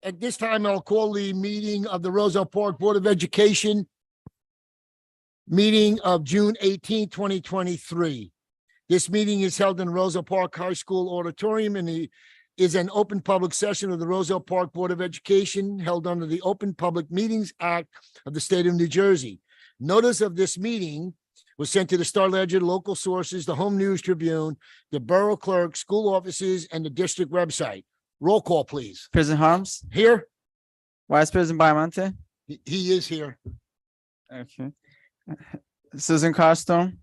At this time, I'll call the meeting of the Roselle Park Board of Education, meeting of June 18, 2023. This meeting is held in Roselle Park High School Auditorium and is an open public session of the Roselle Park Board of Education held under the Open Public Meetings Act of the state of New Jersey. Notice of this meeting was sent to the Star Ledger, local sources, the Home News Tribune, the Borough Clerk, school offices, and the district website. Roll call, please. President Harms, Here? Vice President Baimonte. He is here. Okay. Susan Carstone,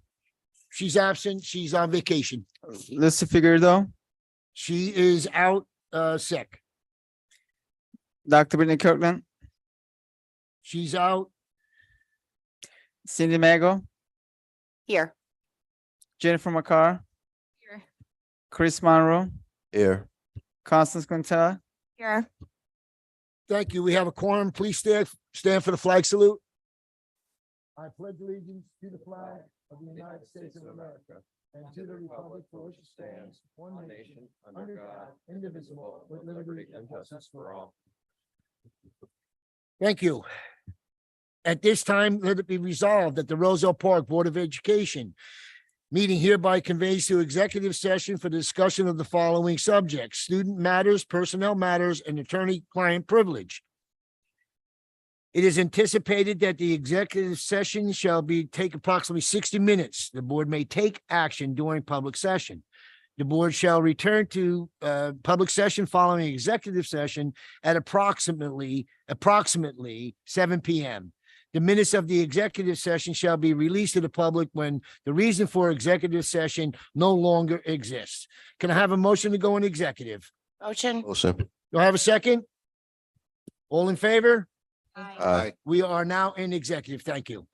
She's absent. She's on vacation. Lisa Figueredo, She is out, sick. Dr. Brittany Kirkland, She's out. Cindy Mago, Here. Jennifer McCarr, Here. Chris Monroe, Here. Constance Quintella. Here. Thank you. We have a quorum. Please stand for the flag salute. I pledge allegiance to the flag of the United States of America and to the republic for which it stands, one nation, under God, indivisible, with liberty and justice for all. Thank you. At this time, let it be resolved that the Roselle Park Board of Education meeting hereby conveys to executive session for the discussion of the following subjects: student matters, personnel matters, and attorney-client privilege. It is anticipated that the executive session shall take approximately 60 minutes. The board may take action during public session. The board shall return to public session following executive session at approximately 7 p.m. The minutes of the executive session shall be released to the public when the reason for executive session no longer exists. Can I have a motion to go in executive? Motion. Motion. Do I have a second? All in favor? Aye. We are now in executive. Thank you.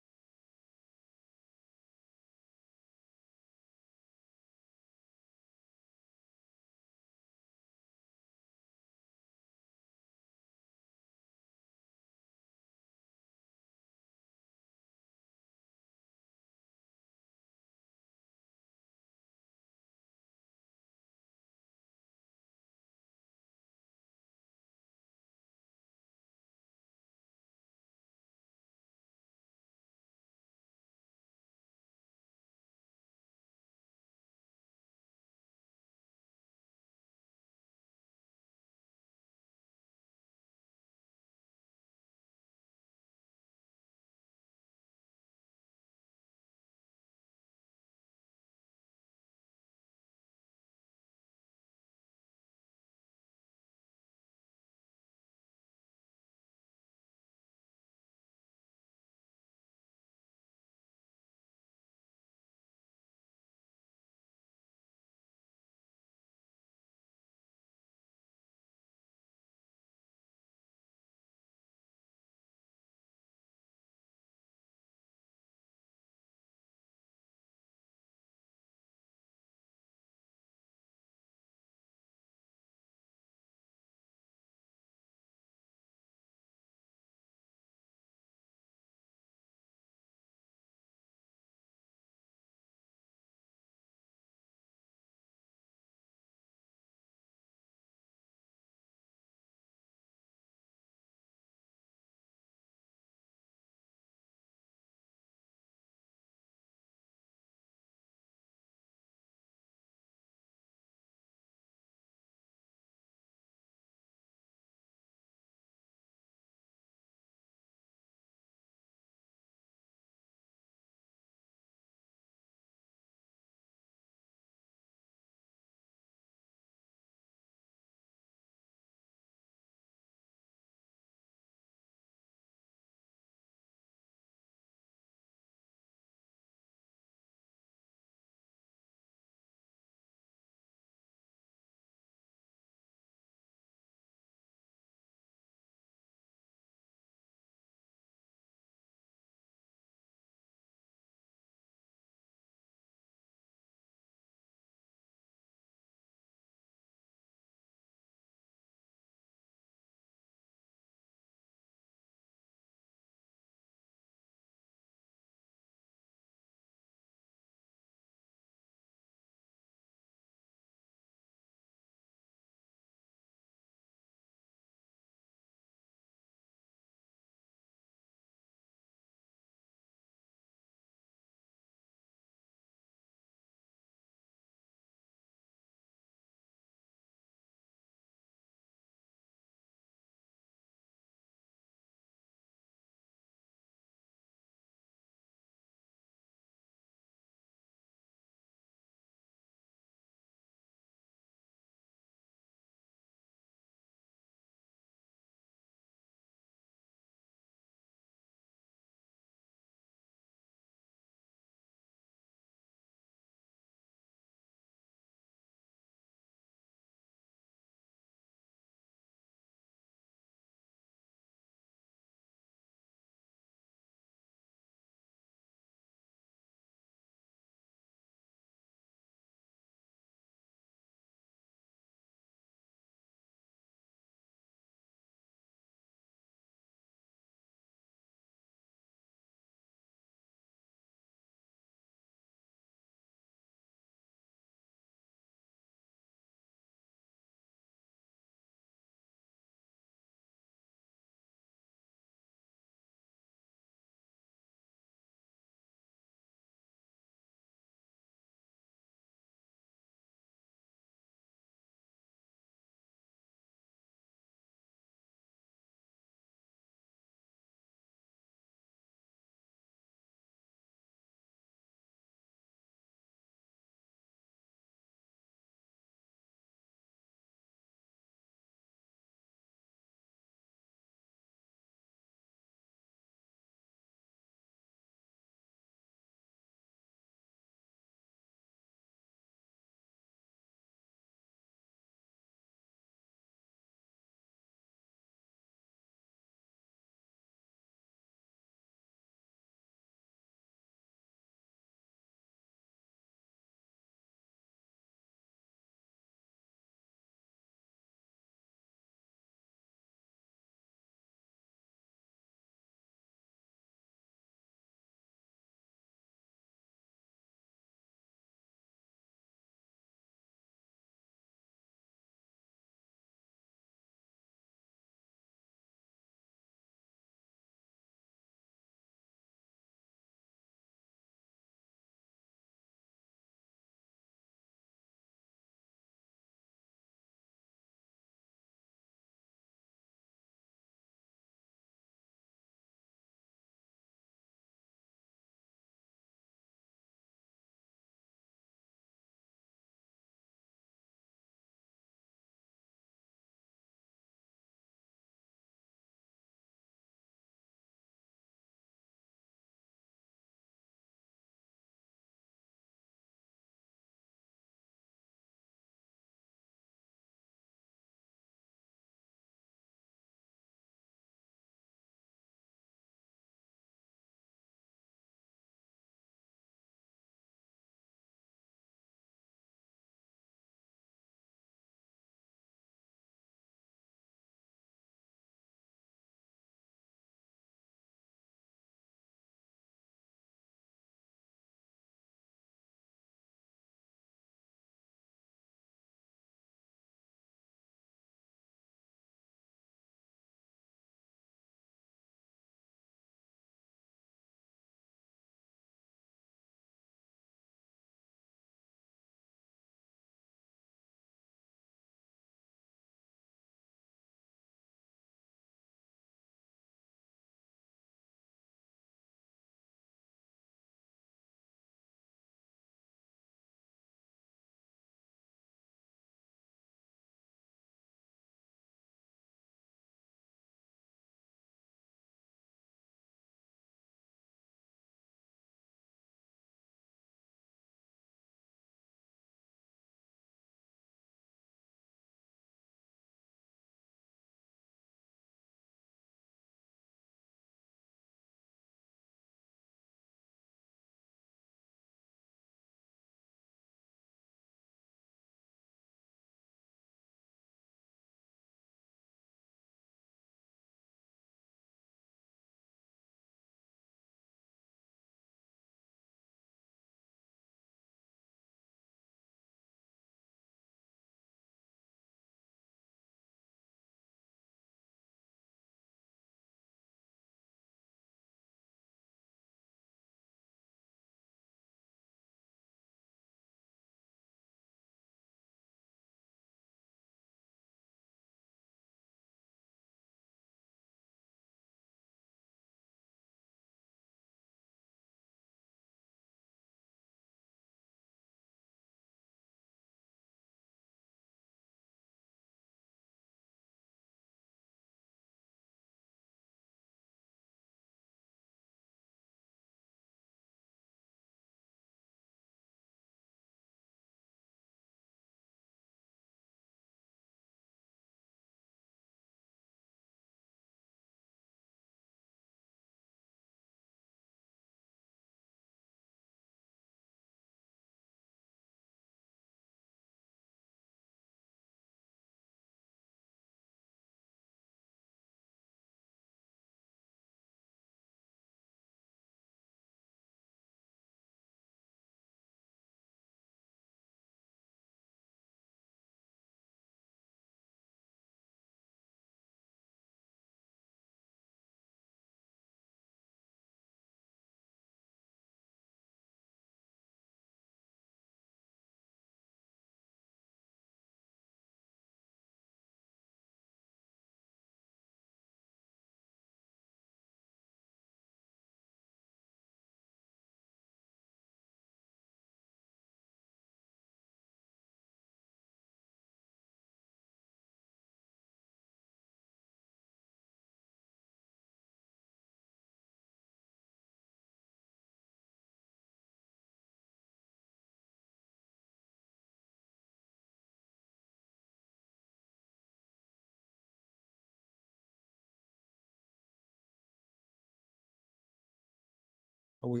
Are we?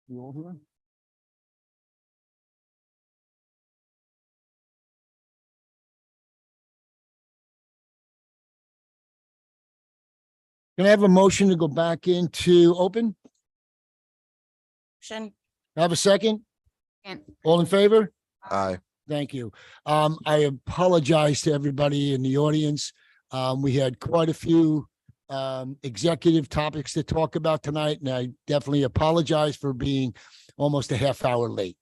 You all here? Can I have a motion to go back into open? Motion. Have a second? And All in favor? Aye. Thank you. I apologize to everybody in the audience. We had quite a few executive topics to talk about tonight, and I definitely apologize for being almost a half hour late.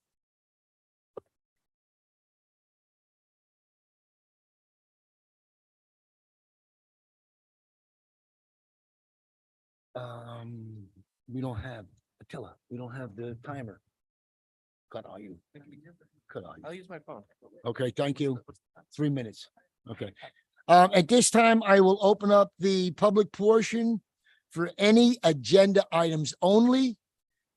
We don't have, Attila, we don't have the timer. Cut are you? Cut are you? I'll use my phone. Okay, thank you. 3 minutes. Okay. At this time, I will open up the public portion for any agenda items only.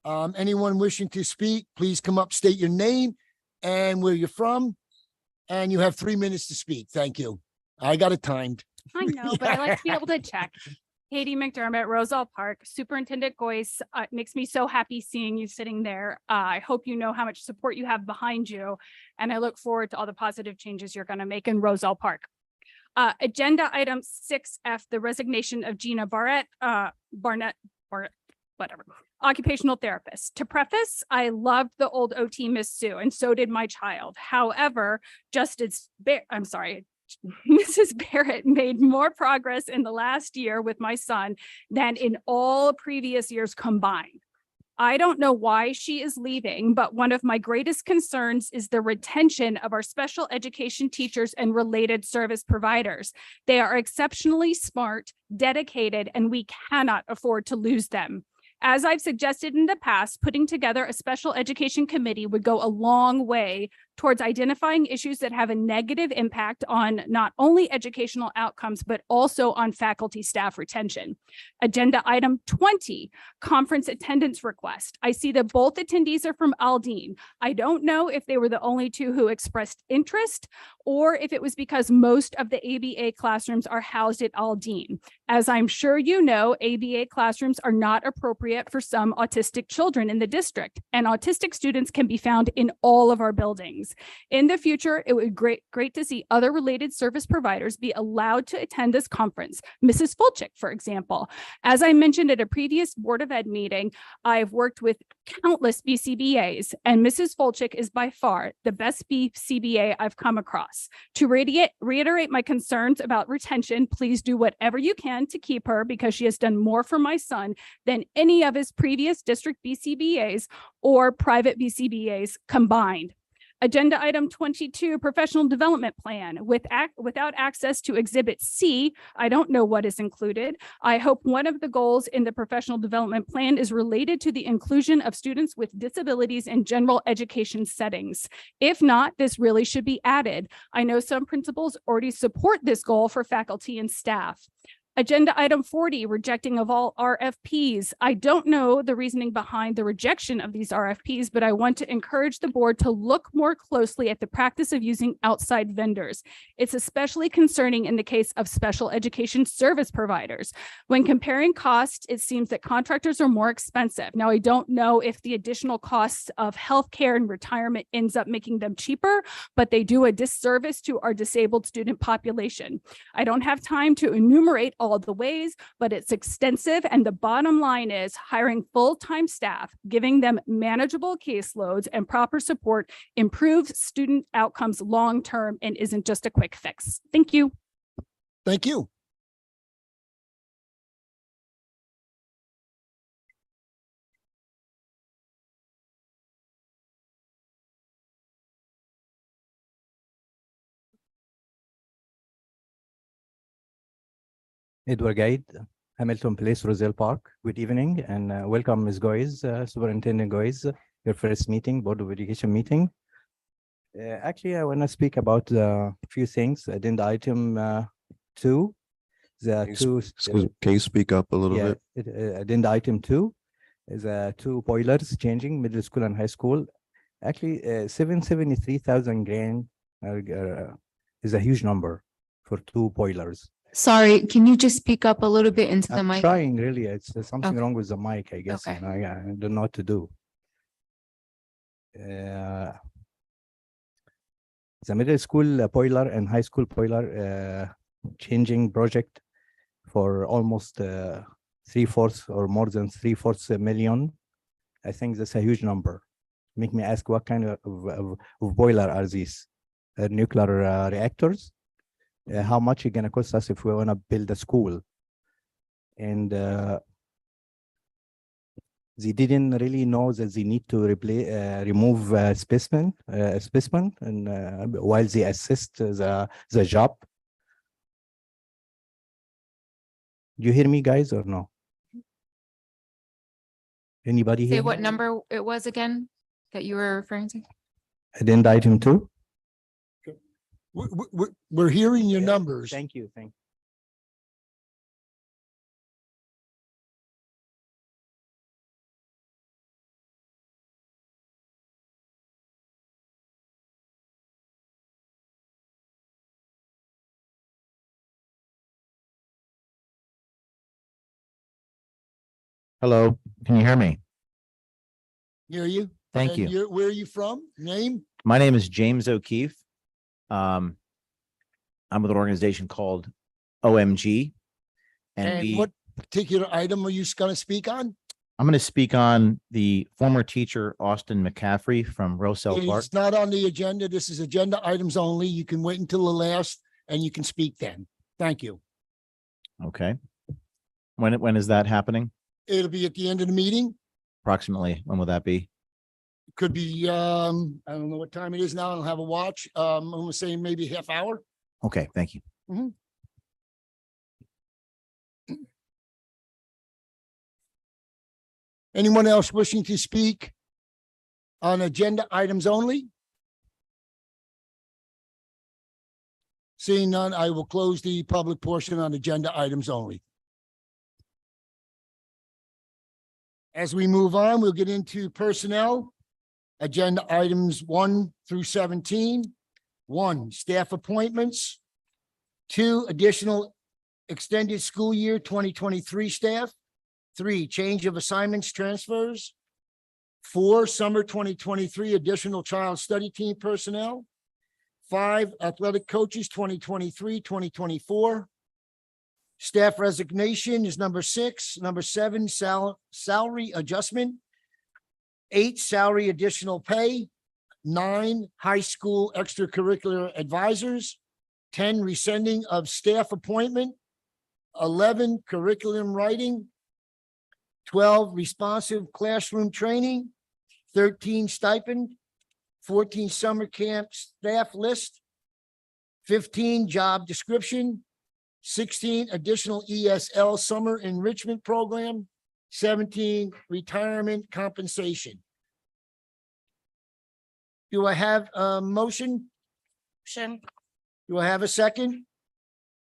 Anyone wishing to speak, please come up, state your name and where you're from. And you have 3 minutes to speak. Thank you. I got it timed. I know, but I like to be able to check. Katie McDermott, Roselle Park, Superintendent Goyce, it makes me so happy seeing you sitting there. I hope you know how much support you have behind you, and I look forward to all the positive changes you're going to make in Roselle Park. Agenda item 6F, the resignation of Gina Barnett, whatever, occupational therapist. To preface, I loved the old OT Miss Sue, and so did my child. However, Mrs. Barrett made more progress in the last year with my son than in all previous years combined. I don't know why she is leaving, but one of my greatest concerns is the retention of our special education teachers and related service providers. They are exceptionally smart, dedicated, and we cannot afford to lose them. As I've suggested in the past, putting together a special education committee would go a long way towards identifying issues that have a negative impact on not only educational outcomes, but also on faculty staff retention. Agenda item 20, conference attendance request. I see that both attendees are from Aldine. I don't know if they were the only two who expressed interest or if it was because most of the ABA classrooms are housed at Aldine. As I'm sure you know, ABA classrooms are not appropriate for some autistic children in the district, and autistic students can be found in all of our buildings. In the future, it would be great to see other related service providers be allowed to attend this conference. Mrs. Fulchick, for example. As I mentioned at a previous Board of Ed meeting, I've worked with countless BCBAs, and Mrs. Fulchick is by far the best BCBA I've come across. To reiterate my concerns about retention, please do whatever you can to keep her because she has done more for my son than any of his previous district BCBAs or private BCBAs combined. Agenda item 22, professional development plan. Without access to Exhibit C, I don't know what is included. I hope one of the goals in the professional development plan is related to the inclusion of students with disabilities in general education settings. If not, this really should be added. I know some principals already support this goal for faculty and staff. Agenda item 40, rejecting of all RFPs. I don't know the reasoning behind the rejection of these RFPs, but I want to encourage the board to look more closely at the practice of using outside vendors. It's especially concerning in the case of special education service providers. When comparing costs, it seems that contractors are more expensive. Now, I don't know if the additional costs of healthcare and retirement ends up making them cheaper, but they do a disservice to our disabled student population. I don't have time to enumerate all the ways, but it's extensive. And the bottom line is hiring full-time staff, giving them manageable caseloads and proper support improves student outcomes long-term and isn't just a quick fix. Thank you. Thank you. Edward Guide, Hamilton Place, Roselle Park. Good evening and welcome, Ms. Goyes, Superintendent Goyes, your first meeting, Board of Education meeting. Actually, I want to speak about a few things. Addenda item 2. Excuse me, can you speak up a little bit? Addenda item 2 is 2 boilers changing middle school and high school. Actually, 773,000 grand is a huge number for 2 boilers. Sorry, can you just speak up a little bit into the I'm mic? trying really. It's something Okay. wrong with the mic, I guess. Okay. I don't know what to do. The middle school boiler and high school boiler changing project for almost 3/4 or more than 3/4 million. I think that's a huge number. Make me ask what kind of boiler are these? Nuclear reactors? How much it gonna cost us if we wanna build a school? And they didn't really know that they need to remove specimen, and while they assist the job. Do you hear me, guys, or no? Anybody Say hear what me? number it was again that you were referring to? Addenda item 2? We're hearing your Yeah, numbers. Thank you. Hello, can you hear me? Hear you? Thank And you. where are you from? Name? My name is James O'Keefe. I'm with an organization called OMG. And And what particular item are you going to speak on? I'm going to speak on the former teacher, Austin McCaffrey from Roselle Park. It's not on the agenda. This is agenda items only. You can wait until the last and you can speak then. Thank you. Okay. When is that happening? It'll be at the end of the meeting. Approximately, when will that be? Could be, I don't know what time it is now. I don't have a watch. I'm gonna say maybe half hour. Okay, thank you. Anyone else wishing to speak on agenda items only? Seeing none, I will close the public portion on agenda items only. As we move on, we'll get into personnel. Agenda items 1 through 17. 1, staff appointments. 2, additional extended school year 2023 staff. 3, change of assignments transfers. 4, summer 2023 additional child study team personnel. 5, athletic coaches 2023, 2024. Staff resignation is number 6. Number 7, salary adjustment. 8, salary additional pay. 9, high school extracurricular advisors. 10, rescinding of staff appointment. 11, curriculum writing. 12, responsive classroom training. 13, stipend. 14, summer camp staff list. 15, job description. 16, additional ESL summer enrichment program. 17, retirement compensation. Do I have a motion? Do I have a second?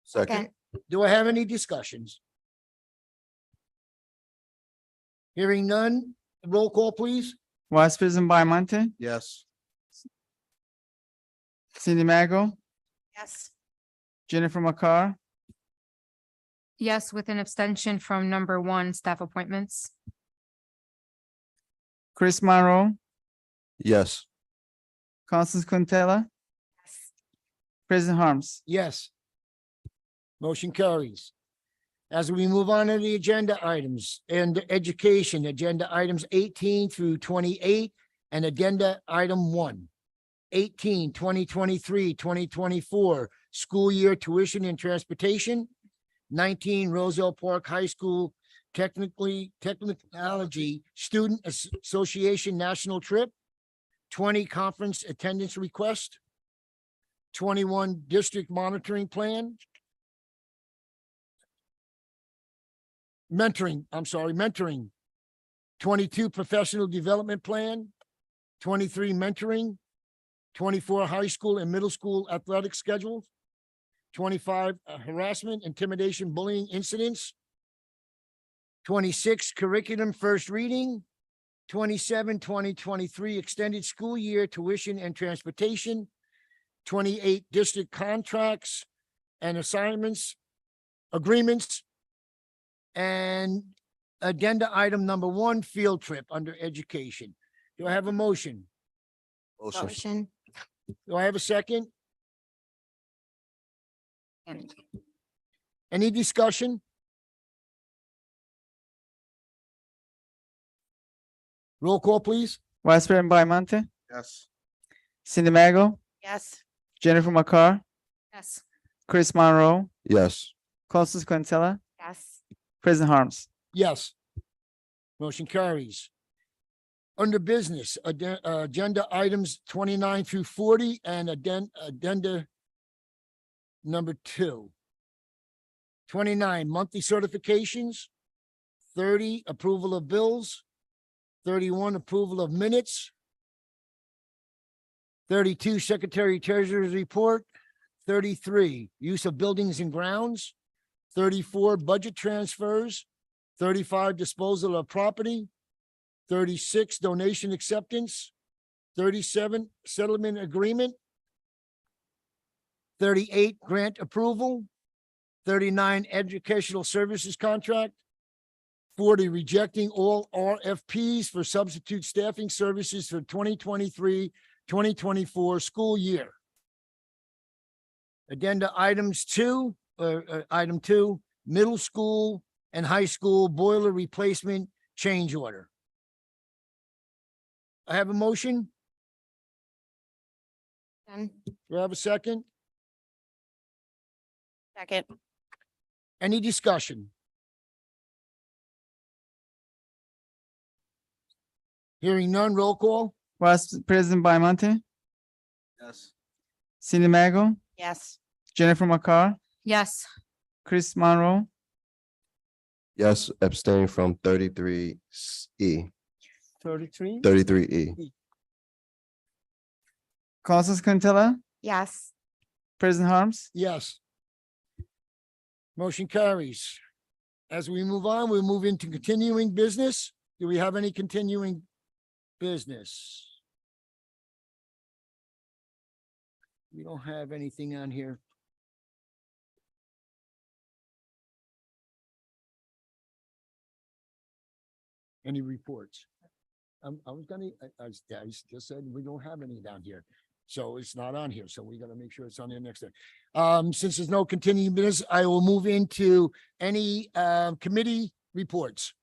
Second. Do I have any discussions? Hearing none, roll call, please. Vice President Biomonte, Yes. Cindy Mago, Yes. Jennifer McCarr, Yes, with an abstention from number 1, staff appointments. Chris Monroe, Yes. Constance Quintella, President Harms. Yes. Motion carries. As we move on to the agenda items and education, agenda items 18 through 28 and addenda item 1. 18, 2023, 2024 school year tuition and transportation. 19, Roselle Park High School technology Student Association National Trip. 20, conference attendance request. 21, district monitoring plan. Mentoring. 22, professional development plan. 23, mentoring. 24, high school and middle school athletic schedules. 25, harassment, intimidation, bullying incidents. 26, curriculum first reading. 27, 2023 extended school year tuition and transportation. 28, district contracts and assignments. agreements. And addenda item number 1, field trip under education. Do I have a motion? Motion. Do I have a second? Any discussion? Roll call, please. Vice President Baimonte, Yes. Cindy Maggle, Yes. Jennifer McCarr, Yes. Chris Monroe, Yes. Constance Quintella, Yes. President Harms. Yes. Motion carries. Under business, agenda items 29 through 40 and addenda number 2. 29, monthly certifications. 30, approval of bills. 31, approval of minutes. 32, Secretary Treasurer's report. 33, use of buildings and grounds. 34, budget transfers. 35, disposal of property. 36, donation acceptance. 37, settlement agreement. 38, grant approval. 39, educational services contract. 40, rejecting all RFPs for substitute staffing services for 2023-2024 school year. Addenda items 2, item 2, middle school and high school boiler replacement change order. I have a motion. Done. Do I have a second? Second. Any discussion? Hearing none, roll call. Vice President Baimonte, Yes. Cindy Maggle, Yes. Jennifer McCarr, Yes. Chris Monroe, Yes, abstain from 33E. 33. 33E. Constance Quintella, Yes. President Harms. Yes. Motion carries. As we move on, we'll move into continuing business. Do we have any continuing business? We don't have anything on here. Any reports? I was gonna, I just said we don't have any down here. So it's not on here. So we gotta make sure it's on there next time. Since there's no continuing business, I will move into any committee reports.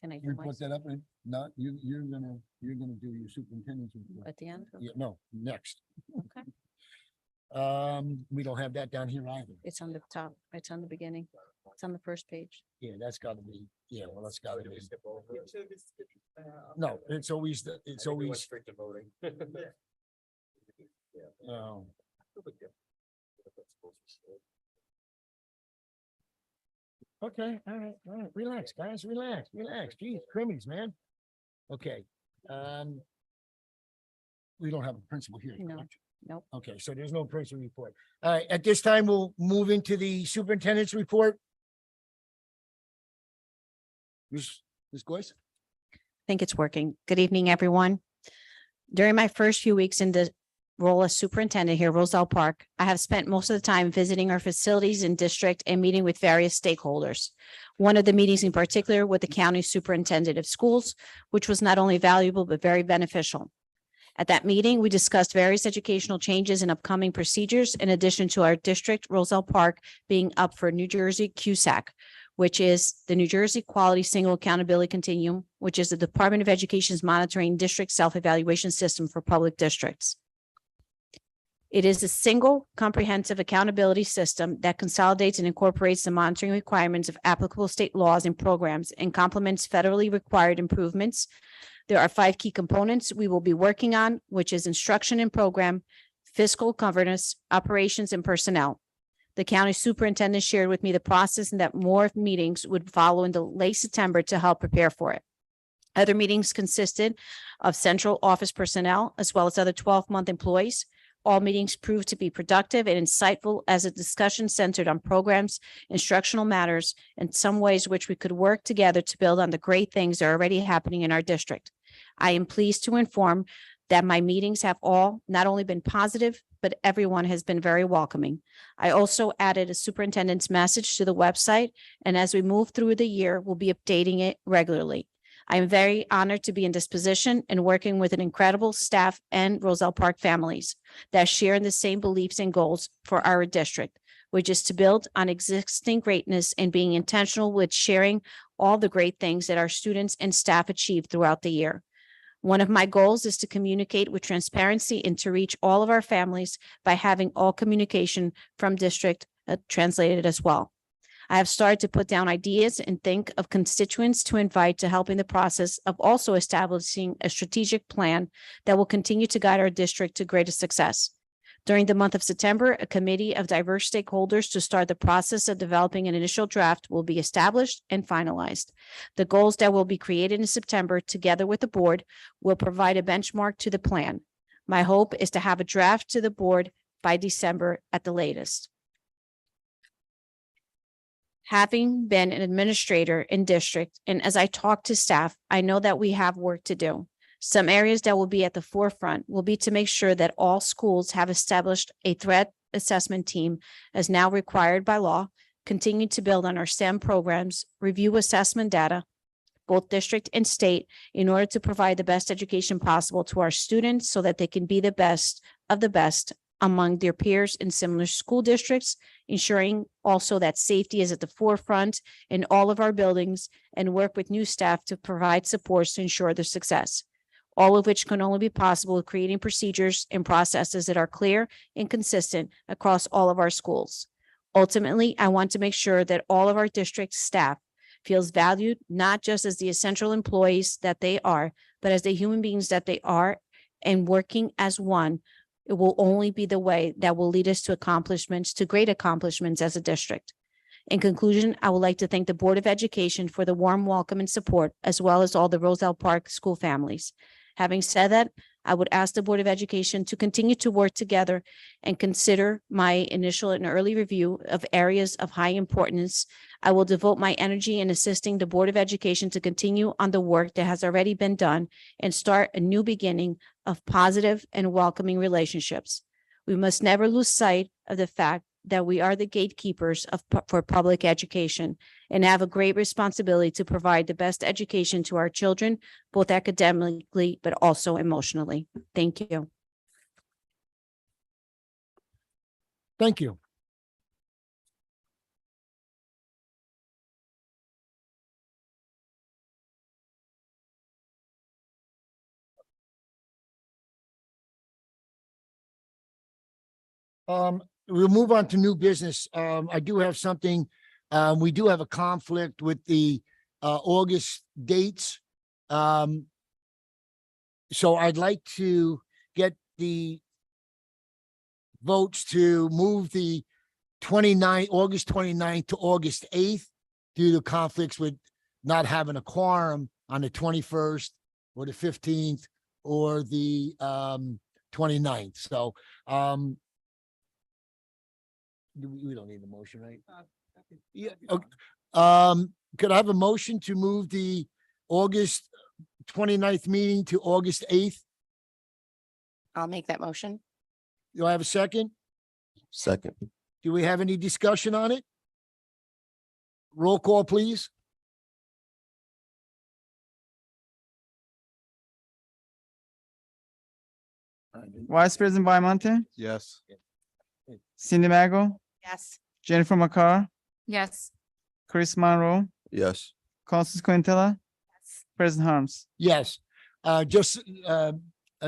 Can I do You my put that up and not, you're gonna do your superintendent's report. at the end? Yeah, no, next. Okay. We don't have that down here either. It's on the top. It's on the beginning. It's on the first page. Yeah, that's gotta be, yeah, well, that's gotta be. No, it's always, it's always. Oh. Okay, all right, relax, guys, relax, geez, crimmies, man. Okay, we don't have a principal here. No. correct? Nope. Okay, so there's no principal report. All right, at this time, we'll move into the superintendent's report. Ms. Goyce? I think it's working. Good evening, everyone. During my first few weeks in the role as superintendent here at Roselle Park, I have spent most of the time visiting our facilities and district and meeting with various stakeholders. One of the meetings in particular with the county superintendent of schools, which was not only valuable, but very beneficial. At that meeting, we discussed various educational changes and upcoming procedures in addition to our district, Roselle Park, being up for New Jersey QSAC, which is the New Jersey Quality Single Accountability Continuum, which is the Department of Education's monitoring district self-evaluation system for public districts. It is a single comprehensive accountability system that consolidates and incorporates the monitoring requirements of applicable state laws and programs and complements federally required improvements. There are 5 key components we will be working on, which is instruction and program, fiscal governance, operations, and personnel. The county superintendent shared with me the process and that more meetings would follow in the late September to help prepare for it. Other meetings consisted of central office personnel as well as other 12-month employees. All meetings proved to be productive and insightful as a discussion centered on programs, instructional matters, and some ways which we could work together to build on the great things that are already happening in our district. I am pleased to inform that my meetings have all not only been positive, but everyone has been very welcoming. I also added a superintendent's message to the website, and as we move through the year, we'll be updating it regularly. I am very honored to be in this position and working with an incredible staff and Roselle Park families that share in the same beliefs and goals for our district, which is to build on existing greatness and being intentional with sharing all the great things that our students and staff achieve throughout the year. One of my goals is to communicate with transparency and to reach all of our families by having all communication from district translated as well. I have started to put down ideas and think of constituents to invite to help in the process of also establishing a strategic plan that will continue to guide our district to greater success. During the month of September, a committee of diverse stakeholders to start the process of developing an initial draft will be established and finalized. The goals that will be created in September, together with the board, will provide a benchmark to the plan. My hope is to have a draft to the board by December at the latest. Having been an administrator in district, and as I talk to staff, I know that we have work to do. Some areas that will be at the forefront will be to make sure that all schools have established a threat assessment team as now required by law, continue to build on our STEM programs, review assessment data, both district and state, in order to provide the best education possible to our students so that they can be the best of the best among their peers in similar school districts, ensuring also that safety is at the forefront in all of our buildings, and work with new staff to provide supports to ensure their success. All of which can only be possible with creating procedures and processes that are clear and consistent across all of our schools. Ultimately, I want to make sure that all of our district staff feels valued, not just as the essential employees that they are, but as the human beings that they are, and working as one. It will only be the way that will lead us to accomplishments, to great accomplishments as a district. In conclusion, I would like to thank the Board of Education for the warm welcome and support, as well as all the Roselle Park school families. Having said that, I would ask the Board of Education to continue to work together and consider my initial and early review of areas of high importance. I will devote my energy in assisting the Board of Education to continue on the work that has already been done and start a new beginning of positive and welcoming relationships. We must never lose sight of the fact that we are the gatekeepers for public education and have a great responsibility to provide the best education to our children, both academically, but also emotionally. Thank you. Thank you. We'll move on to new business. I do have something. We do have a conflict with the August dates. So I'd like to get the votes to move the August 29th to August 8th due to conflicts with not having a quorum on the 21st or the 15th or the 29th. So we don't need the motion, right? Yeah. Okay. Could I have a motion to move the August 29th meeting to August 8th? I'll make that motion. Do I have a second? Second. Do we have any discussion on it? Roll call, please. Vice President Bymonte, Yes. Cindy Maggle, Yes. Jennifer McCarr, Yes. Chris Monroe, Yes. Constance Quintella, President Harms. Yes. Just a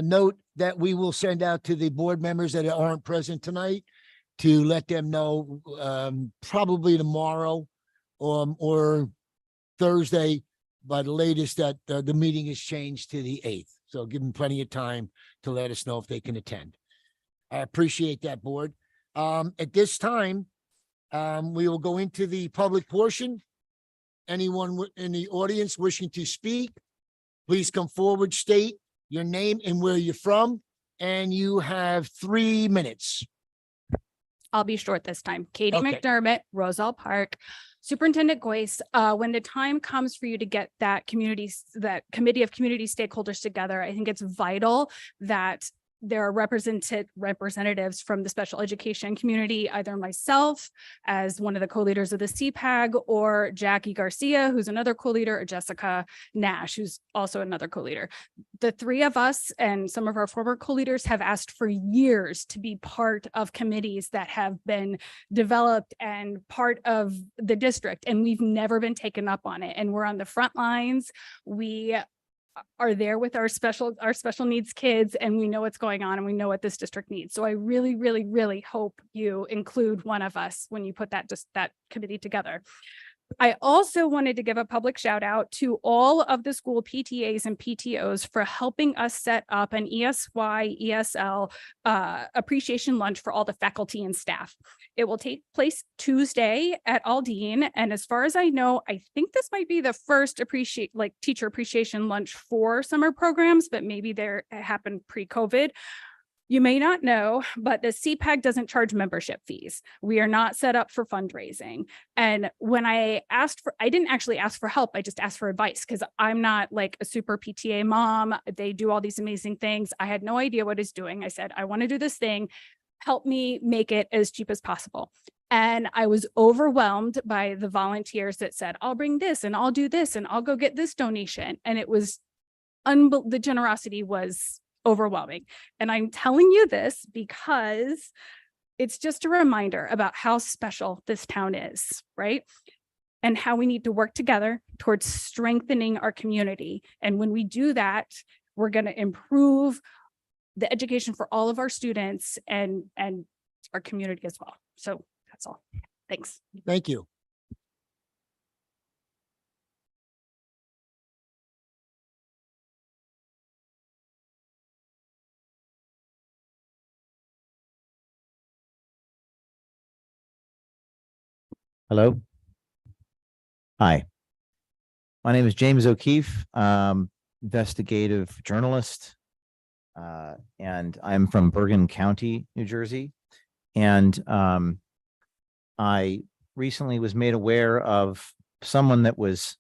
note that we will send out to the board members that aren't present tonight to let them know probably tomorrow or Thursday, by the latest, that the meeting is changed to the 8th. So give them plenty of time to let us know if they can attend. I appreciate that, board. At this time, we will go into the public portion. Anyone in the audience wishing to speak, please come forward, state your name and where you're from, and you have 3 minutes. I'll be short this time. Katie Okay. McDermott, Roselle Park. Superintendent Goyce, when the time comes for you to get that committee of community stakeholders together, I think it's vital that there are representatives from the special education community, either myself as one of the co-leaders of the CPAG, or Jackie Garcia, who's another co-leader, or Jessica Nash, who's also another co-leader. The three of us and some of our former co-leaders have asked for years to be part of committees that have been developed and part of the district, and we've never been taken up on it. And we're on the front lines. We are there with our special needs kids, and we know what's going on and we know what this district needs. So I really, really, really hope you include one of us when you put that committee together. I also wanted to give a public shout out to all of the school PTAs and PTOs for helping us set up an ESY, ESL appreciation lunch for all the faculty and staff. It will take place Tuesday at Aldine. And as far as I know, I think this might be the first teacher appreciation lunch for summer programs, but maybe it happened pre-COVID. You may not know, but the CPAG doesn't charge membership fees. We are not set up for fundraising. And when I didn't actually ask for help. I just asked for advice because I'm not like a super PTA mom. They do all these amazing things. I had no idea what it's doing. I said, I want to do this thing. Help me make it as cheap as possible. And I was overwhelmed by the volunteers that said, I'll bring this and I'll do this and I'll go get this donation. And it was the generosity was overwhelming. And I'm telling you this because it's just a reminder about how special this town is, right? And how we need to work together towards strengthening our community. And when we do that, we're going to improve the education for all of our students and our community as well. So that's all. Thanks. Thank you. Hello. Hi. My name is James O'Keefe, investigative journalist, and I'm from Bergen County, New Jersey. And I recently was made aware of someone that was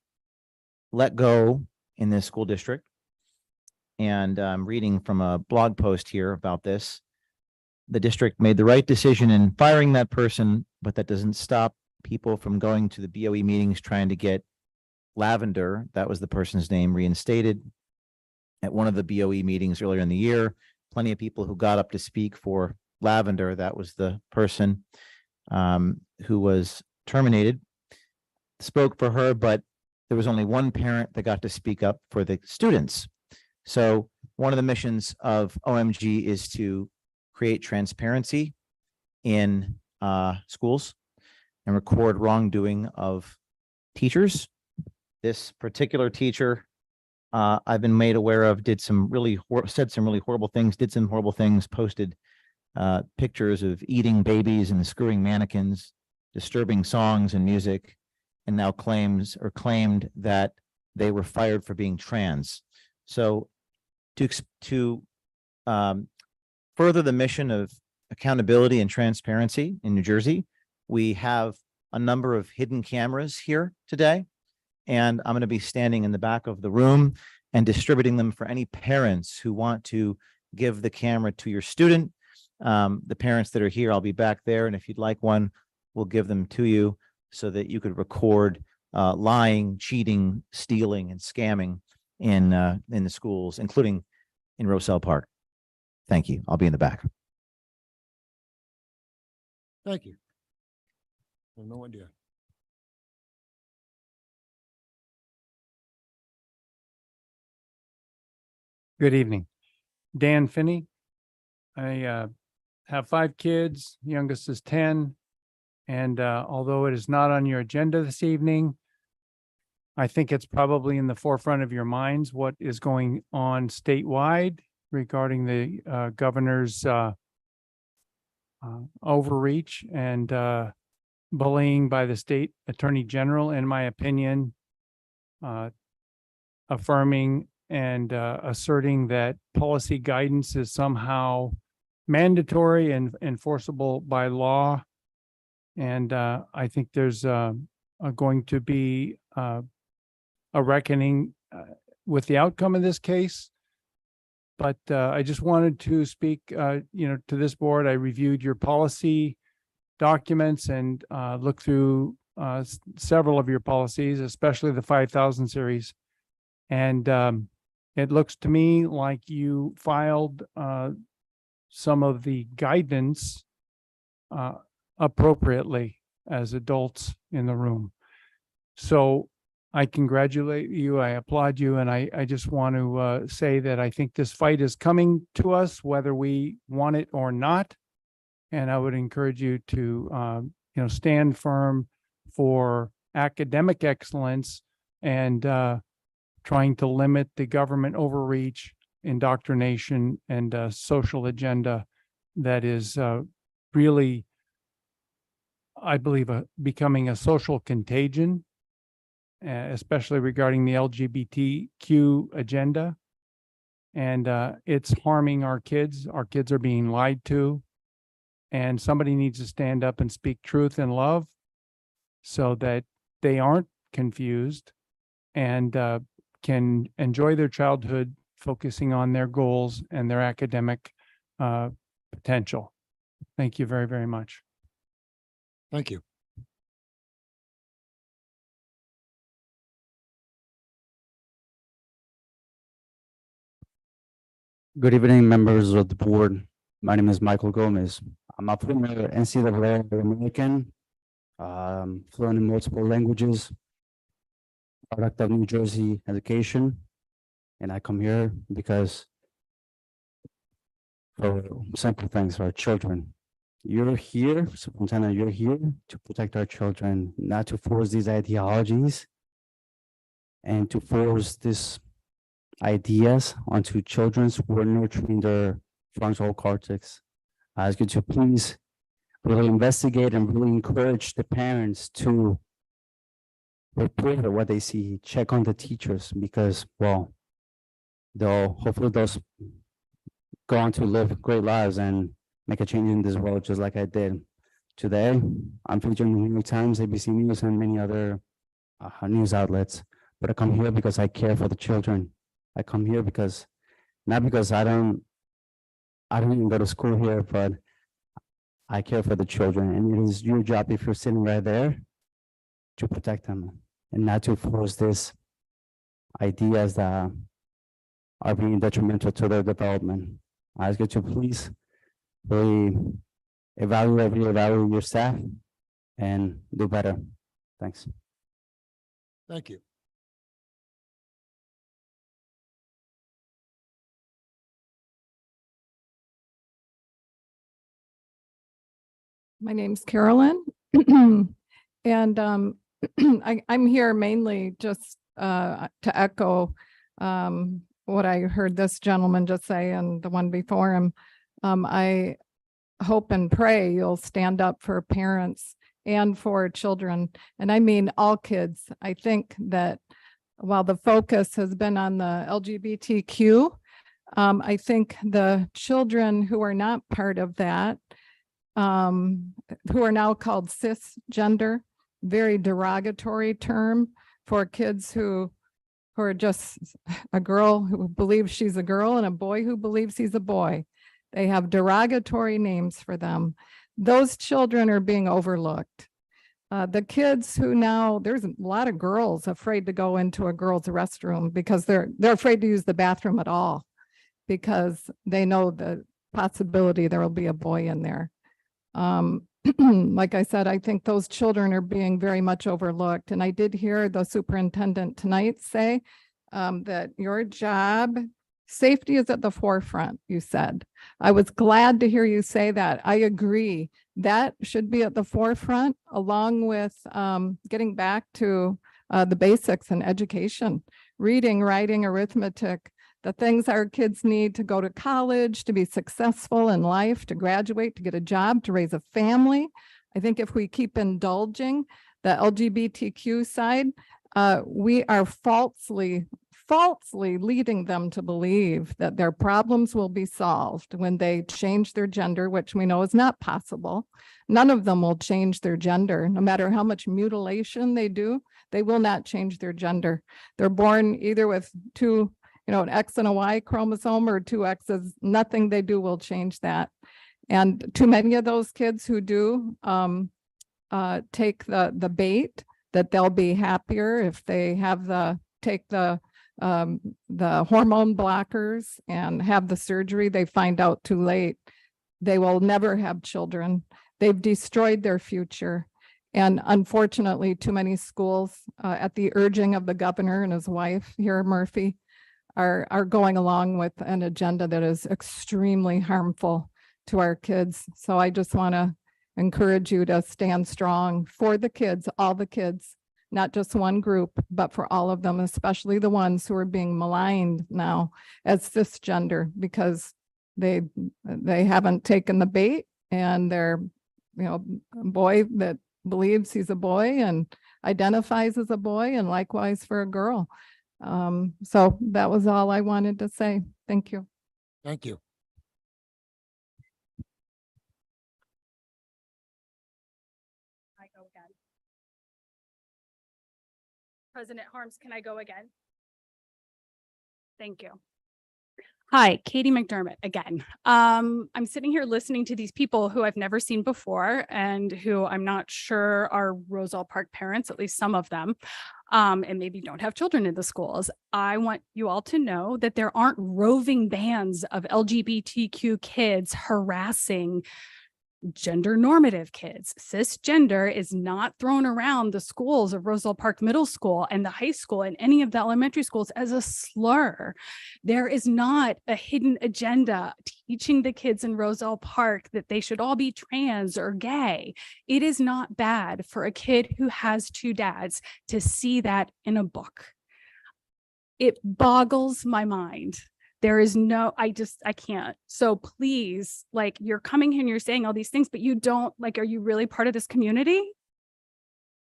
let go in this school district. And I'm reading from a blog post here about this. The district made the right decision in firing that person, but that doesn't stop people from going to the BOE meetings trying to get Lavender, that was the person's name, reinstated. At one of the BOE meetings earlier in the year, plenty of people who got up to speak for Lavender, that was the person who was terminated, spoke for her, but there was only one parent that got to speak up for the students. So one of the missions of OMG is to create transparency in schools and record wrongdoing of teachers. This particular teacher I've been made aware of said some really horrible things, did some horrible things, posted pictures of eating babies and screwing mannequins, disturbing songs and music, and now claimed that they were fired for being trans. So to further the mission of accountability and transparency in New Jersey, we have a number of hidden cameras here today, and I'm going to be standing in the back of the room and distributing them for any parents who want to give the camera to your student. The parents that are here, I'll be back there, and if you'd like one, we'll give them to you so that you could record lying, cheating, stealing, and scamming in the schools, including in Roselle Park. Thank you. I'll be in the back. Thank you. I have no idea. Good evening. Dan Finney. I have 5 kids. Youngest is 10. And although it is not on your agenda this evening, I think it's probably in the forefront of your minds what is going on statewide regarding the governor's overreach and bullying by the state attorney general, in my opinion, affirming and asserting that policy guidance is somehow mandatory and enforceable by law. And I think there's a going to be a reckoning with the outcome of this case. But I just wanted to speak, to this board. I reviewed your policy documents and looked through several of your policies, especially the 5,000 series. And it looks to me like you filed some of the guidance appropriately as adults in the room. So I congratulate you, I applaud you, and I just want to say that I think this fight is coming to us, whether we want it or not. And I would encourage you to, stand firm for academic excellence and trying to limit the government overreach, indoctrination, and social agenda that is really, I believe, becoming a social contagion, especially regarding the LGBTQ agenda. And it's harming our kids. Our kids are being lied to. And somebody needs to stand up and speak truth in love so that they aren't confused and can enjoy their childhood focusing on their goals and their academic potential. Thank you very, very much. Thank you. Good evening, members of the board. My name is Michael Gomez. I'm a former NCAA American, fluent in multiple languages, product of New Jersey education. And I come here because for simple things for our children. You're here, Superintendent, you're here to protect our children, not to force these ideologies and to force these ideas onto children who are nurturing their frontal cortex. I ask you to please really investigate and really encourage the parents to report what they see, check on the teachers, because, well, hopefully they'll go on to live great lives and make a change in this world, just like I did. Today, I'm featured in the New York Times, ABC News, and many other news outlets. But I come here because I care for the children. I come here because, not because I don't even go to school here, but I care for the children. And it is your job, if you're sitting right there, to protect them and not to force these ideas that are being detrimental to their development. I ask you to please really evaluate your staff and do better. Thanks. Thank you. My name's Carolyn. And I'm here mainly just to echo what I heard this gentleman just say and the one before him. I hope and pray you'll stand up for parents and for children. And I mean all kids. I think that while the focus has been on the LGBTQ, I think the children who are not part of that, who are now called cisgender, very derogatory term for kids who are just a girl who believes she's a girl and a boy who believes he's a boy. They have derogatory names for them. Those children are being overlooked. The kids who now, there's a lot of girls afraid to go into a girl's restroom because they're afraid to use the bathroom at all because they know the possibility there will be a boy in there. Like I said, I think those children are being very much overlooked. And I did hear the superintendent tonight say that your job, safety is at the forefront, you said. I was glad to hear you say that. I agree. That should be at the forefront along with getting back to the basics in education, reading, writing, arithmetic, the things our kids need to go to college, to be successful in life, to graduate, to get a job, to raise a family. I think if we keep indulging the LGBTQ side, we are falsely falsely leading them to believe that their problems will be solved when they change their gender, which we know is not possible. None of them will change their gender, no matter how much mutilation they do, they will not change their gender. They're born either with two, an X and a Y chromosome or two X's. Nothing they do will change that. And too many of those kids who do take the bait that they'll be happier if they have take the hormone blockers and have the surgery, they find out too late. They will never have children. They've destroyed their future. And unfortunately, too many schools, at the urging of the governor and his wife here, Murphy, are going along with an agenda that is extremely harmful to our kids. So I just want to encourage you to stand strong for the kids, all the kids, not just one group, but for all of them, especially the ones who are being maligned now as cisgender because they haven't taken the bait and they're, a boy that believes he's a boy and identifies as a boy, and likewise for a girl. So that was all I wanted to say. Thank you. Thank you. I go again. President Harms, can I go again? Thank you. Hi, Katie McDermott again. I'm sitting here listening to these people who I've never seen before and who I'm not sure are Roselle Park parents, at least some of them, and maybe don't have children in the schools. I want you all to know that there aren't roving bands of LGBTQ kids harassing gender normative kids. Cisgender is not thrown around the schools of Roselle Park Middle School and the high school and any of the elementary schools as a slur. There is not a hidden agenda teaching the kids in Roselle Park that they should all be trans or gay. It is not bad for a kid who has two dads to see that in a book. It boggles my mind. There is no, I can't. So please, you're coming here and you're saying all these things, but you don't, are you really part of this community?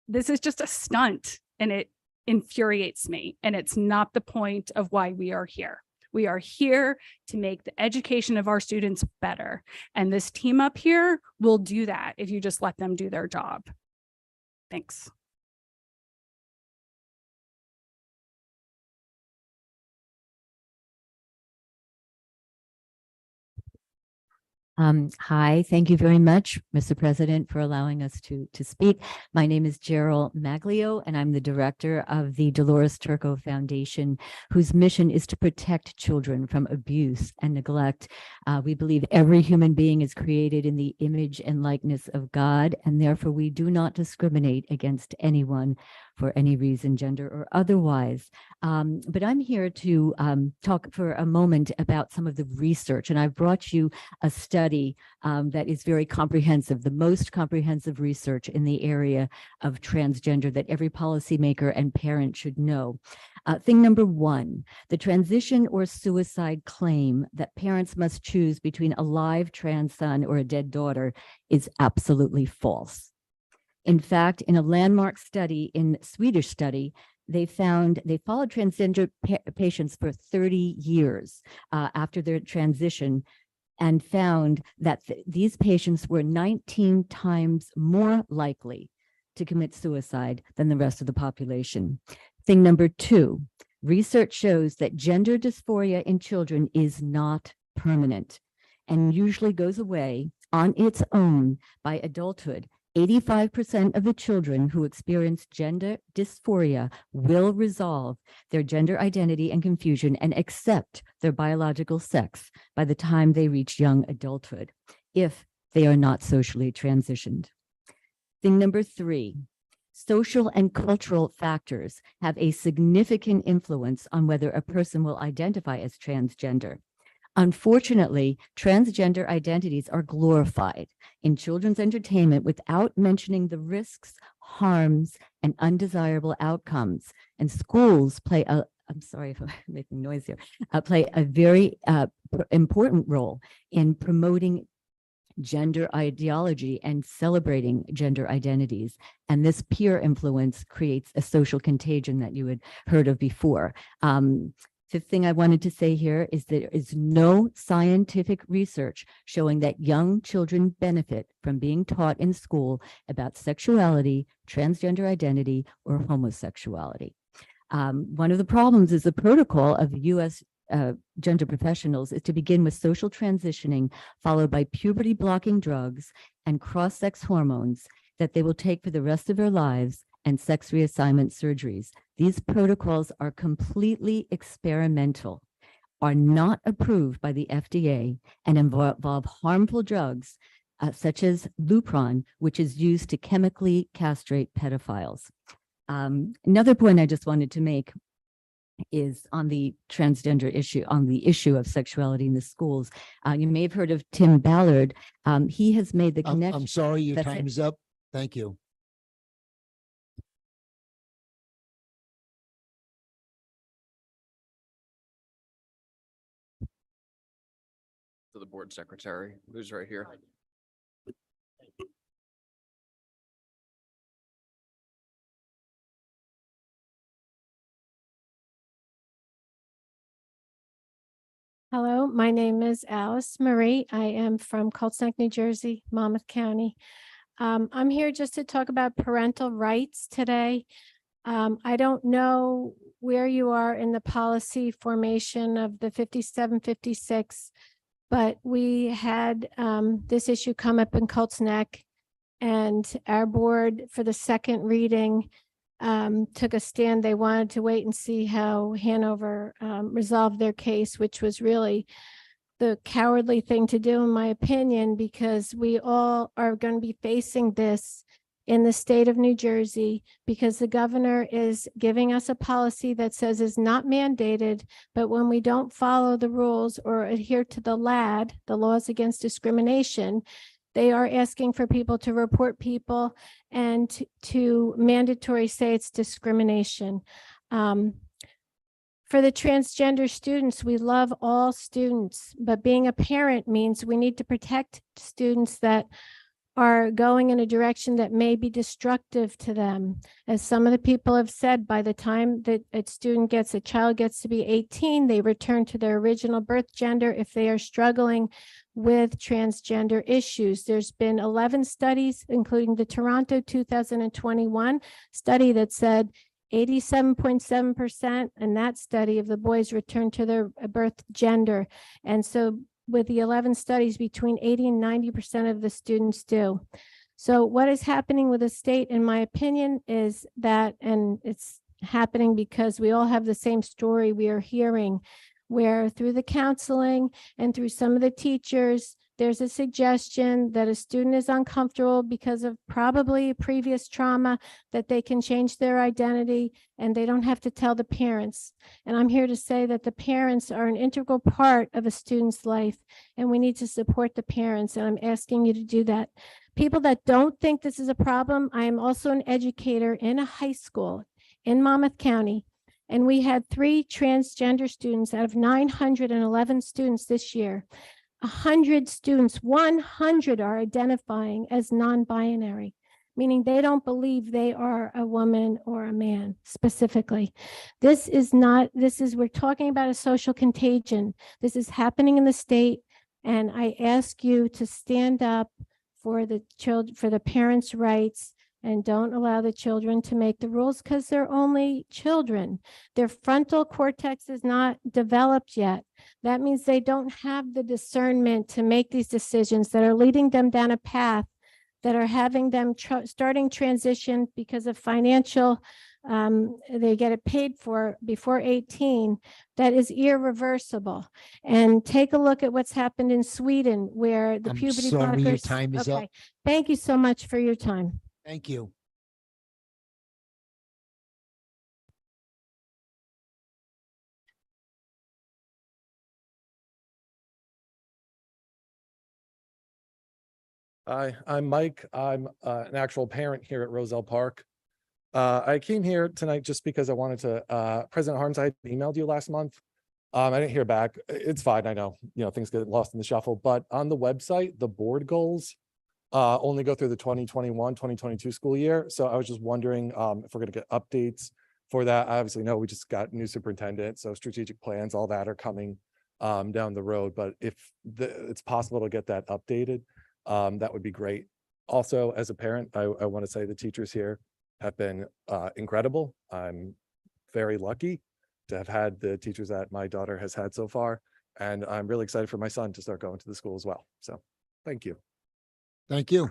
This is just a stunt and it infuriates me. And it's not the point of why we are here. We are here to make the education of our students better. And this team up here will do that if you just let them do their job. Thanks. Hi, thank you very much, Mr. President, for allowing us to speak. My name is Gerald Maglio, and I'm the director of the Dolores Turco Foundation, whose mission is to protect children from abuse and neglect. We believe every human being is created in the image and likeness of God, and therefore we do not discriminate against anyone for any reason, gender or otherwise. But I'm here to talk for a moment about some of the research, and I've brought you a study that is very comprehensive, the most comprehensive research in the area of transgender that every policymaker and parent should know. Thing number one, the transition or suicide claim that parents must choose between a live trans son or a dead daughter is absolutely false. In fact, in a landmark study, Swedish study, they followed transgender patients for 30 years after their transition and found that these patients were 19 times more likely to commit suicide than the rest of the population. Thing number two, research shows that gender dysphoria in children is not permanent and usually goes away on its own by adulthood. 85% of the children who experience gender dysphoria will resolve their gender identity and confusion and accept their biological sex by the time they reach young adulthood, if they are not socially transitioned. Thing number three, social and cultural factors have a significant influence on whether a person will identify as transgender. Unfortunately, transgender identities are glorified in children's entertainment without mentioning the risks, harms, and undesirable outcomes. And schools play I'm sorry if I'm making noise here, play a very important role in promoting gender ideology and celebrating gender identities. And this peer influence creates a social contagion that you had heard of before. Fifth thing I wanted to say here is that there is no scientific research showing that young children benefit from being taught in school about sexuality, transgender identity, or homosexuality. One of the problems is the protocol of U.S. Gender professionals is to begin with social transitioning, followed by puberty blocking drugs and cross-sex hormones that they will take for the rest of their lives, and sex reassignment surgeries. These protocols are completely experimental, are not approved by the FDA, and involve harmful drugs such as Lupron, which is used to chemically castrate pedophiles. Another point I just wanted to make is on the transgender issue, on the issue of sexuality in the schools. You may have heard of Tim Ballard. He has made the connection. I'm sorry, your That's it. time is up. Thank you. To the board secretary, who's right here. Hello, my name is Alice Marie. I am from Colts Neck, New Jersey, Monmouth County. I'm here just to talk about parental rights today. I don't know where you are in the policy formation of the 5756, but we had this issue come up in Colts Neck, and our board for the second reading took a stand. They wanted to wait and see how Hanover resolved their case, which was really the cowardly thing to do, in my opinion, because we all are going to be facing this in the state of New Jersey, because the governor is giving us a policy that says is not mandated, but when we don't follow the rules or adhere to the LAD, the laws against discrimination, they are asking for people to report people and to mandatory say it's discrimination. For the transgender students, we love all students, but being a parent means we need to protect students that are going in a direction that may be destructive to them. As some of the people have said, by the time that a child gets to be 18, they return to their original birth gender if they are struggling with transgender issues. There's been 11 studies, including the Toronto 2021 study that said 87.7% in that study of the boys returned to their birth gender. And so with the 11 studies, between 80 and 90% of the students do. So what is happening with the state, in my opinion, is that, and it's happening because we all have the same story we are hearing, where through the counseling and through some of the teachers, there's a suggestion that a student is uncomfortable because of probably previous trauma, that they can change their identity and they don't have to tell the parents. And I'm here to say that the parents are an integral part of a student's life, and we need to support the parents. And I'm asking you to do that. People that don't think this is a problem, I am also an educator in a high school in Monmouth County. And we had 3 transgender students out of 911 students this year. 100 students, 100 are identifying as non-binary, meaning they don't believe they are a woman or a man specifically. We're talking about a social contagion. This is happening in the state, and I ask you to stand up for the children, for the parents' rights, and don't allow the children to make the rules, because they're only children. Their frontal cortex is not developed yet. That means they don't have the discernment to make these decisions that are leading them down a path that are having them starting transition because of financial, they get it paid for before 18, that is irreversible. And take a look at what's happened in Sweden, where the I'm puberty sorry, your blockers. time is up. Thank you so much for your time. Thank you. Hi, I'm Mike. I'm an actual parent here at Roselle Park. I came here tonight just because I wanted to, President Harms, I emailed you last month I didn't hear back. It's fine. I know, things get lost in the shuffle, but on the website, the board goals only go through the 2021-2022 school year. So I was just wondering if we're going to get updates for that. I obviously know we just got new superintendent, so strategic plans, all that are coming down the road. But if it's possible to get that updated, that would be great. Also, as a parent, I want to say the teachers here have been incredible. I'm very lucky to have had the teachers that my daughter has had so far. And I'm really excited for my son to start going to the school as well. So thank you. Thank you.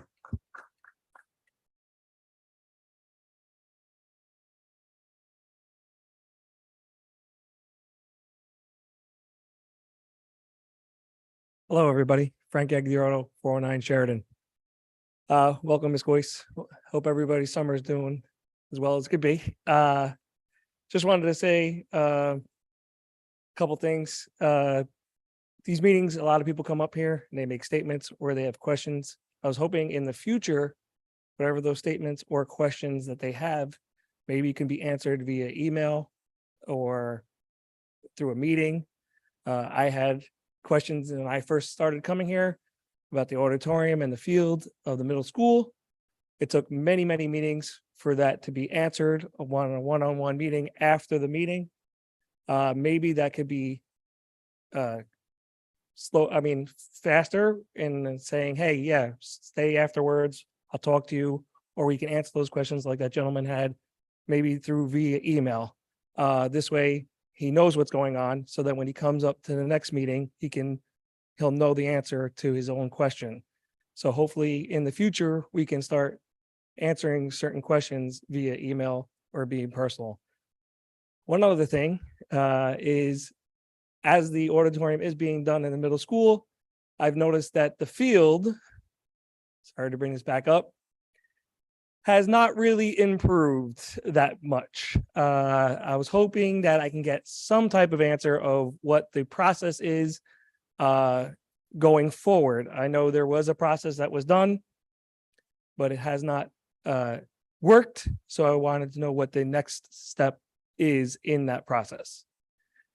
Hello, everybody. Frank Aguirre, 409 Sheridan. Welcome, Ms. Boyce. Hope everybody's summer is doing as well as it could be. Just wanted to say a couple things. These meetings, a lot of people come up here and they make statements or they have questions. I was hoping in the future, whatever those statements or questions that they have, maybe can be answered via email or through a meeting. I had questions when I first started coming here about the auditorium and the field of the middle school. It took many, many meetings for that to be answered, a one-on-one meeting after the meeting. Maybe that could be faster in saying, hey, yeah, stay afterwards. I'll talk to you, or we can answer those questions like that gentleman had, maybe through via email. This way he knows what's going on so that when he comes up to the next meeting, he'll know the answer to his own question. So hopefully in the future, we can start answering certain questions via email or being personal. One other thing is, as the auditorium is being done in the middle school, I've noticed that the field, sorry to bring this back up, has not really improved that much. I was hoping that I can get some type of answer of what the process is going forward. I know there was a process that was done, but it has not worked. So I wanted to know what the next step is in that process.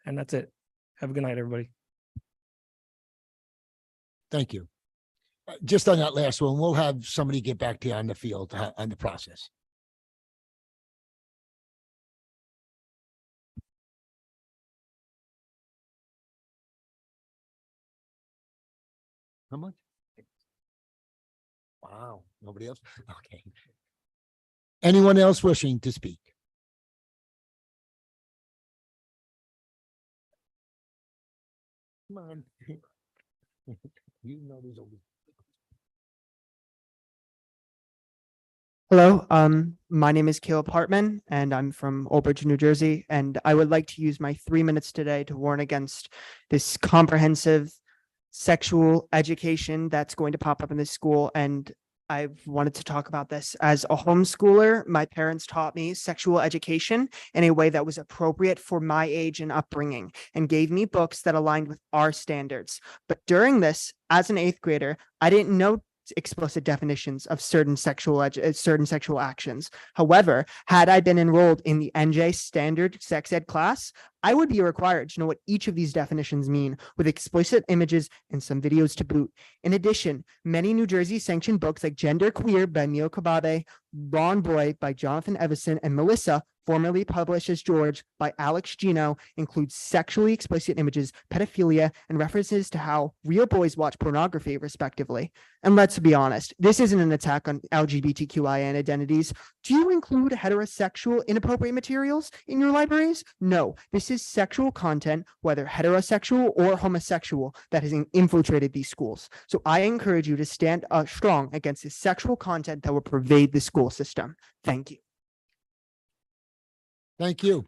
And that's it. Have a good night, everybody. Thank you. Just on that last one, we'll have somebody get back to you on the field, on the process. How much? Wow, nobody else? Okay. Anyone else wishing to speak? Come on. You know there's always. Hello, my name is Caleb Hartman and I'm from Old Bridge, New Jersey, and I would like to use my 3 minutes today to warn against this comprehensive sexual education that's going to pop up in this school. And I've wanted to talk about this. As a homeschooler, my parents taught me sexual education in a way that was appropriate for my age and upbringing and gave me books that aligned with our standards. But during this, as an 8th grader, I didn't know explicit definitions of certain sexual actions. However, had I been enrolled in the NJ standard sex ed class, I would be required to know what each of these definitions mean, with explicit images and some videos to boot. In addition, many New Jersey sanctioned books like Gender Queer by Mio Kababe, Wrong Boy by Jonathan Evison, and Melissa, formerly published as George by Alex Gino, include sexually explicit images, pedophilia, and references to how real boys watch pornography, respectively. And let's be honest, this isn't an attack on LGBTQIA identities. Do you include heterosexual inappropriate materials in your libraries? No, this is sexual content, whether heterosexual or homosexual, that has infiltrated these schools. So I encourage you to stand strong against this sexual content that will pervade the school system. Thank you. Thank you.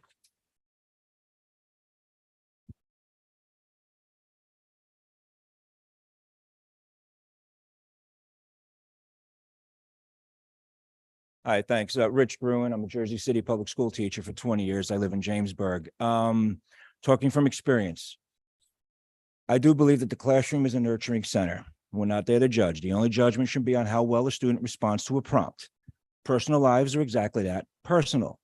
Hi, thanks. Rich Bruin. I'm a Jersey City public school teacher for 20 years. I live in Jamesburg. Talking from experience, I do believe that the classroom is a nurturing center. We're not there to judge. The only judgment should be on how well a student responds to a prompt. Personal lives are exactly that, personal.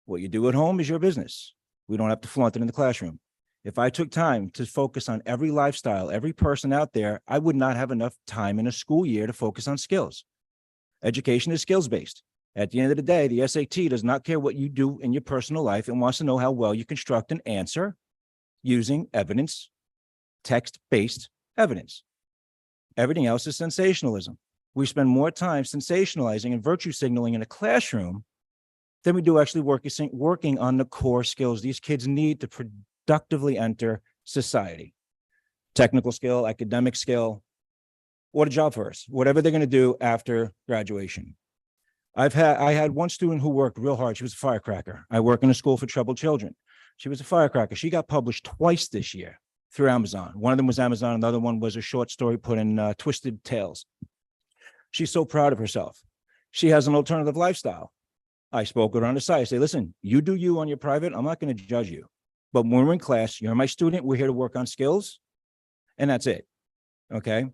What you do at home is your business. We don't have to flaunt it in the classroom. If I took time to focus on every lifestyle, every person out there, I would not have enough time in a school year to focus on skills. Education is skills-based. At the end of the day, the SAT does not care what you do in your personal life and wants to know how well you construct an answer using evidence, text-based evidence. Everything else is sensationalism. We spend more time sensationalizing and virtue signaling in a classroom than we do actually working on the core skills these kids need to productively enter society. Technical skill, academic skill, what a job first, whatever they're going to do after graduation. I had one student who worked real hard. She was a firecracker. I work in a school for troubled children. She was a firecracker. She got published twice this year through Amazon. One of them was Amazon. Another one was a short story put in Twisted Tales. She's so proud of herself. She has an alternative lifestyle. I spoke with her on the side. I say, listen, you do you on your private. I'm not going to judge you. But when we're in class, you're my student. We're here to work on skills. And that's it. Okay.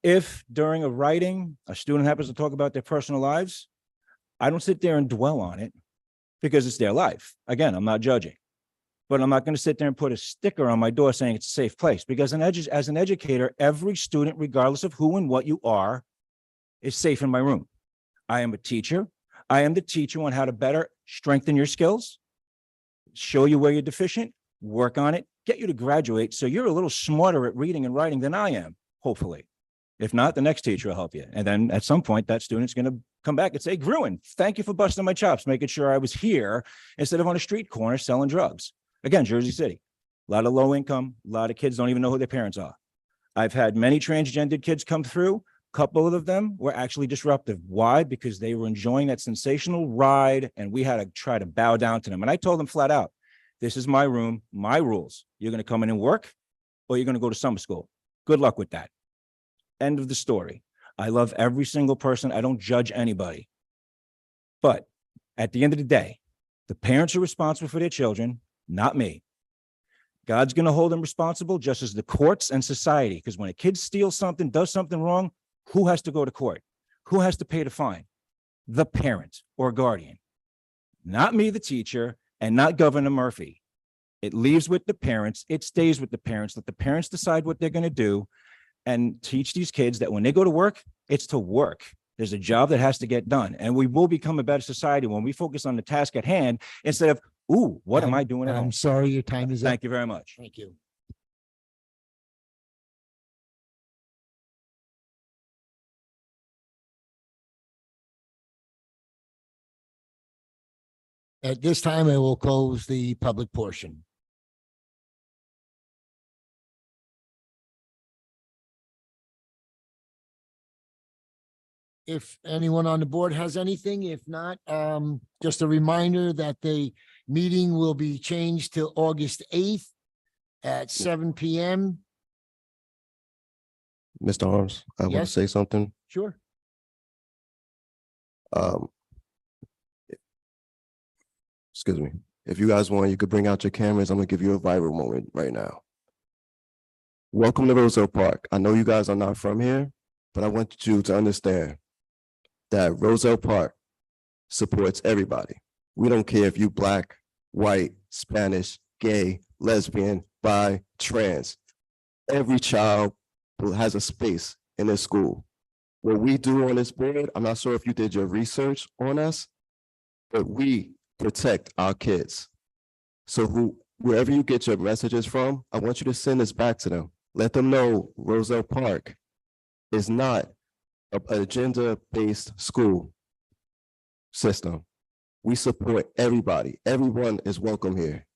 If during a writing, a student happens to talk about their personal lives, I don't sit there and dwell on it because it's their life. Again, I'm not judging, but I'm not going to sit there and put a sticker on my door saying it's a safe place, because as an educator, every student, regardless of who and what you are, is safe in my room. I am a teacher. I am the teacher on how to better strengthen your skills, show you where you're deficient, work on it, get you to graduate so you're a little smarter at reading and writing than I am, hopefully. If not, the next teacher will help you. And then at some point, that student's going to come back and say, Gruen, thank you for busting my chops, making sure I was here instead of on a street corner selling drugs. Again, Jersey City, a lot of low income, a lot of kids don't even know who their parents are. I've had many transgendered kids come through. A couple of them were actually disruptive. Why? Because they were enjoying that sensational ride and we had to try to bow down to them. And I told them flat out, this is my room, my rules. You're going to come in and work or you're going to go to summer school. Good luck with that. End of the story. I love every single person. I don't judge anybody. But at the end of the day, the parents are responsible for their children, not me. God's going to hold them responsible just as the courts and society, because when a kid steals something, does something wrong, who has to go to court? Who has to pay the fine? The parent or guardian. Not me, the teacher, and not Governor Murphy. It leaves with the parents. It stays with the parents. Let the parents decide what they're going to do and teach these kids that when they go to work, it's to work. There's a job that has to get done. And we will become a better society when we focus on the task at hand instead of, ooh, what am I doing at home? I'm sorry, your time is up. Thank you very much. Thank you. At this time, I will close the public portion. If anyone on the board has anything, if not, just a reminder that the meeting will be changed to August 8th at 7 p.m. Mr. Arms, I want to Yes. say something. Sure. Excuse me. If you guys want, you could bring out your cameras. I'm gonna give you a viral moment right now. Welcome to Roselle Park. I know you guys are not from here, but I want you to understand that Roselle Park supports everybody. We don't care if you Black, white, Spanish, gay, lesbian, bi, trans. Every child has a space in this school. What we do on this board, I'm not sure if you did your research on us, but we protect our kids. So wherever you get your messages from, I want you to send this back to them. Let them know Roselle Park is not an agenda-based school system. We support everybody. Everyone is welcome here.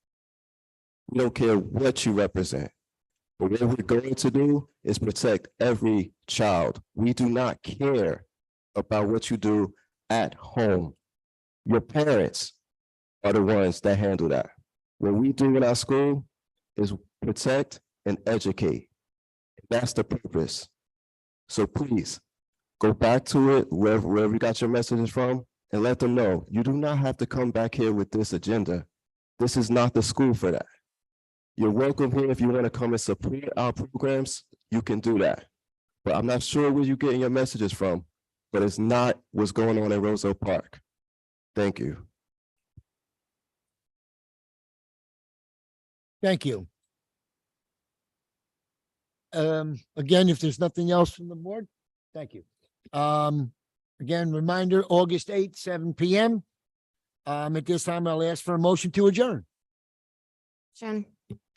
We don't care what you represent. But what we're going to do is protect every child. We do not care about what you do at home. Your parents are the ones that handle that. What we do in our school is protect and educate. That's the purpose. So please go back to it wherever you got your messages from and let them know you do not have to come back here with this agenda. This is not the school for that. You're welcome here. If you want to come and support our programs, you can do that. But I'm not sure where you're getting your messages from, but it's not what's going on in Roselle Park. Thank you. Thank you. Again, if there's nothing else from the board, thank you. Again, reminder, August 8th, 7 PM. At this time, I'll ask for a motion to adjourn. Jen.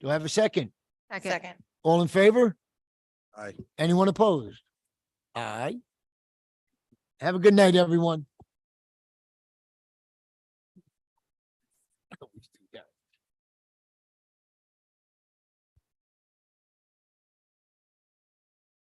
Do I have a second? Second. All in favor? Aye. Anyone opposed? Aye. Have a good night, everyone.